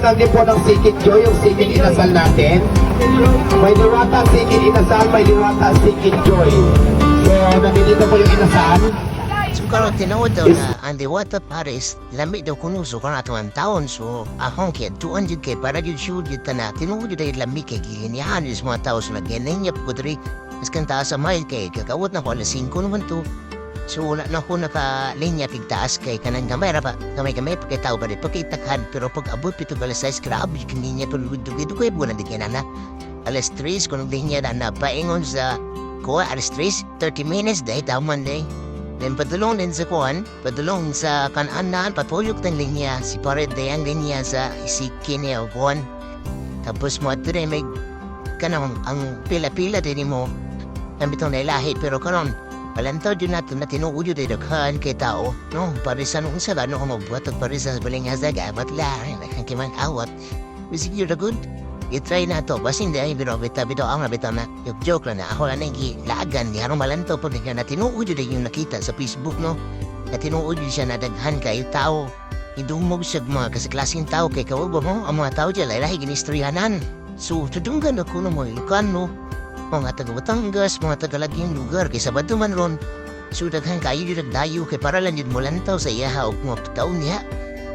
lang din po ng Sikit Joy, yung Sikit Inasal natin. May Diwata Sikit Inasal, may Diwata Sikit Joy. So, nandito po yung inasal. So karon tinuod daw na ang Diwata Paris lamig daw kuno so kana tuwan taon so ahong kay 200 kay para jud shoot jud na tinuod daw lamig kay gilihan is mga tao sa nagenen niya pudri is kan taas sa mile kay kakawot na ko alas 5 naman to. So wala na ko naka linya tigtaas kay kanang gamay ra pa gamay pa kay tao ba pakitakhan pero pag abot pito alas 6 grabe kaninya tulud dugay kay buwan di na alas 3 kuno linya na paingon sa ko alas 3 30 minutes dahil taman day. Then padulong din sa kuan, padulong sa kanan patuyok ng linya, si pared day ang linya sa isikin niya o kuan. Tapos mo ito rin may kanang ang pila-pila din mo, ang bitong nailahi, pero karon palantaw din natin na tinuudyo din daghan kay tao, no? Parisa nung sa gano'n kung mabuhat at parisa sa baling hasag, abat lang, ang kimang awat. Bisig yun na good. I-try na to, basta hindi ay bito ang nabito na yung joke lang na ako lang nang lagan ni harong malanto po niya na tinuod yun yung nakita sa Facebook no na tinuod yun siya na daghan kayo tao idumog siya mga kasaklasing tao kay kawag mo ang mga tao dyan lahi ginistoryanan so tudunggan ako no mga Ilocano mga taga Batangas mga taga laging lugar kay sabado man ron so daghan kayo yun nagdayo kay para lang yun mulantaw sa iyaha o mga taon niya.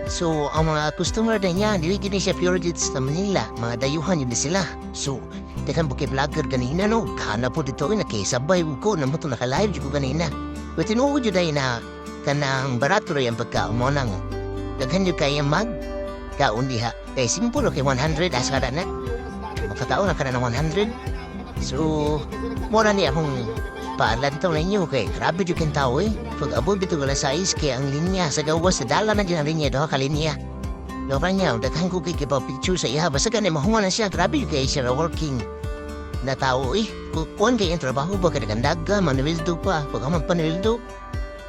So, ang mga customer na niya, hindi gini siya pure dito sa Manila. Mga dayuhan yun na sila. So, tekan po kay vlogger kanina, no? Kahana po dito, nakisabay ko, na mo ito nakalive ko kanina. Pero tinuod yun dahil na kanang barato rin ang pagkaumonang. Daghan yun kaya mag, kaundi ha. Kaya simple, kay 100, asa ka na. Makatao na ka na ng 100. So, mura niya akong paalantaw na inyo kay grabe yung kintao eh. Pag abot dito gala sa kay ang linya sa gawas sa dala na dyan ang linya doha ka linya. Doha niya, daghan ko kay kipaw picture sa iya. Basta ganit mahuman na siya, grabe yung kay siya na working na tao eh. Kung kay yung trabaho ba ka nagandaga, manawildo pa. Pag amang panawildo,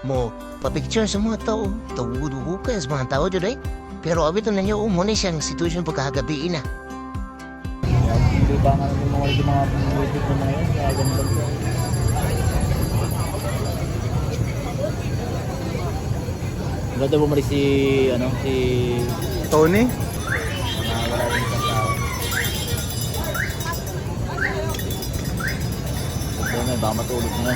mo papicture sa mga tao. Tawuduho ka sa mga tao dyan eh. Pero abito na niyo, muna siyang situation pagkagabiin na. Hindi ba nga yung mga pumulitip mo ngayon? Kaya ganito siya. Ganda bumalik si Tony? wala rin sa tao. Baka matulog na.